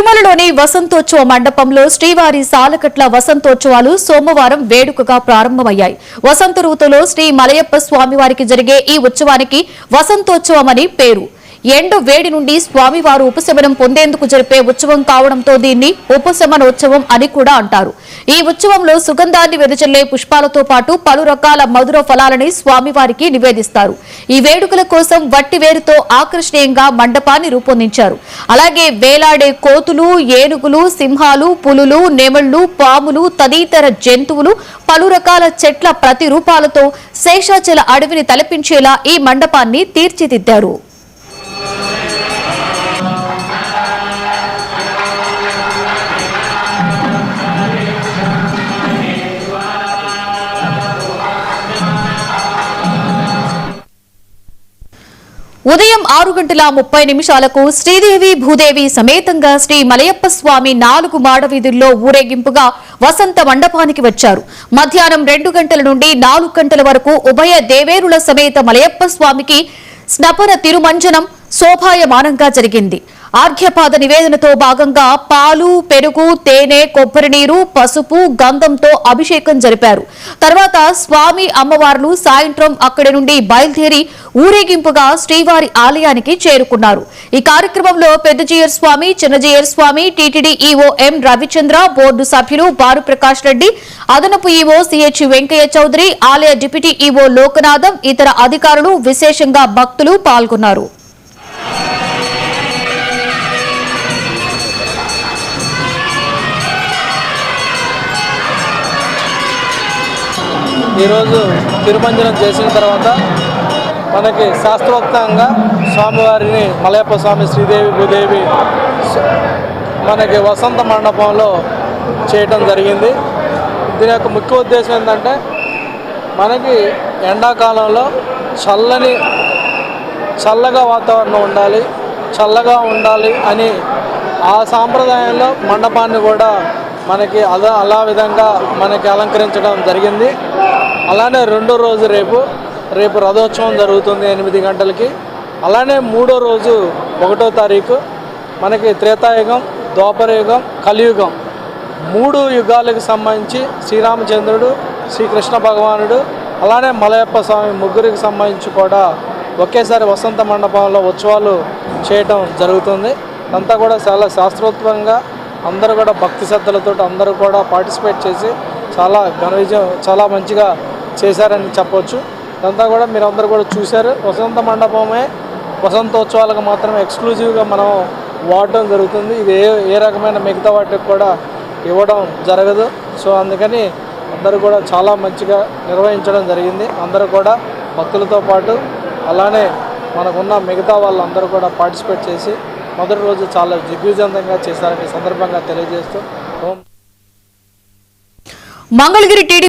తిరుమలలోని వసంతోత్సవ మండపంలో శ్రీవారి సాలకట్ల వసంతోత్సవాలు సోమవారం వేడుకగా ప్రారంభమయ్యాయి. వసంత ఋతువులో శ్రీ మలయప్ప స్వామివారికి జరిగే ఈ ఉత్సవానికి వసంతోత్సవమని పేరు. ఎండు వేడి నుండి స్వామివారు ఉపశమనం పొందేందుకు జరిపే ఉత్సవం కావడంతో దీన్ని ఉపశమనోత్సవం అని కూడా అంటారు. ఈ ఉత్సవంలో సుగంధాన్ని వెదజల్లే పుష్పాలతో పాటు పలు రకాల మధుర ఫలాలని స్వామివారికి నివేదిస్తారు. ఈ వేడుకల కోసం వట్టివేరుతో ఆకర్షణీయంగా మండపాన్ని రూపొందించారు. అలాగే వేలాడే కోతులు, ఏనుగులు, సింహాలు, పులులు, నెమళ్లు, పాములు తదితర జంతువులు, పలు రకాల చెట్ల ప్రతిరూపాలతో శేషాచల అడవిని తలపించేలా ఈ మండపాన్ని తీర్చిదిద్దారు. ఉదయం 6:30 శ్రీదేవి భూదేవి సమేతంగా శ్రీ మలయప్ప స్వామి 4 మాడవీధుల్లో ఊరేగింపుగా వసంత మండపానికి వచ్చారు. మధ్యాహ్నం 2 గంటల నుండి 4 గంటల వరకు ఉభయ దేవేరుల సమేత మలయప్ప స్వామికి స్నపన తిరుమంజనం శోభాయమానంగా జరిగింది. ఆర్ఘ్యపాద నివేదనతో భాగంగా పాలు, పెరుగు, తేనె, కొబ్బరి నీరు, పసుపు, గంధంతో అభిషేకం జరిపారు. తర్వాత స్వామి అమ్మవార్లు సాయంత్రం అక్కడి నుండి బయలుదేరి ఊరేగింపుగా శ్రీవారి ఆలయానికి చేరుకున్నారు. ఈ కార్యక్రమంలో Peddajeeyar Swami, Chinnajeeyar Swami, TTD EO M Ravichandra, board సభ్యులు బారు ప్రకాష్ రెడ్డి, అదనపు ఈవో సిహెచ్ వెంకయ్య చౌదరి, ఆలయ డిప్యూటీ ఈవో లోకనాథం, ఇతర అధికారులు, విశేషంగా భక్తులు పాల్గొన్నారు. ఈరోజు తిరుమంజనం చేసిన తర్వాత మనకి శాస్త్రోక్తంగా స్వామివారిని మలయప్ప స్వామి, శ్రీదేవి భూదేవి మనకి వసంత మండపంలో చేయటం జరిగింది. దీని యొక్క ముఖ్య ఉద్దేశం ఏంటంటే మనకి ఎండాకాలంలో చల్లగా వాతావరణం ఉండాలి, చల్లగా ఉండాలి అని ఆ సాంప్రదాయంలో మండపాన్ని కూడా మనకి అలా విధంగా మనకి అలంకరించడం జరిగింది. అలానే రెండో రోజు రేపు రథోత్సవం జరుగుతుంది 8 గంటలకి. అలానే మూడో రోజు 1వ తారీఖు మనకి త్రేతాయుగం, ద్వాపరయుగం, కలియుగం 3 యుగాలకు సంబంధించి శ్రీరామచంద్రుడు, శ్రీకృష్ణ భగవానుడు, అలానే మలయప్ప స్వామి ముగ్గురికి సంబంధించి కూడా ఒకేసారి వసంత మండపంలో ఉత్సవాలు చేయటం జరుగుతుంది. అంతా కూడా చాలా శాస్త్రోత్వంగా అందరూ కూడా భక్తి శ్రద్ధలతో అందరూ కూడా పార్టిసిపేట్ చేసి చాలా ఘన విజయం, చాలా మంచిగా చేశారని చెప్పవచ్చు. ఇదంతా కూడా మీరు అందరూ కూడా చూశారు. వసంత మండపమే వసంతోత్సవాలకు మాత్రమే ఎక్స్క్లూజివ్గా మనం వాడటం జరుగుతుంది. ఇది ఏ రకమైన మిగతా వాటికి కూడా ఇవ్వడం జరగదు. సో అందుకని అందరూ కూడా చాలా మంచిగా నిర్వహించడం జరిగింది. అందరూ కూడా భక్తులతో పాటు అలానే మనకున్న మిగతా వాళ్ళందరూ కూడా పార్టిసిపేట్ చేసి మొదటి రోజు చాలా దిగ్విజయంగా చేశారని సందర్భంగా తెలియజేస్తూ మంగళగిరి టీడీ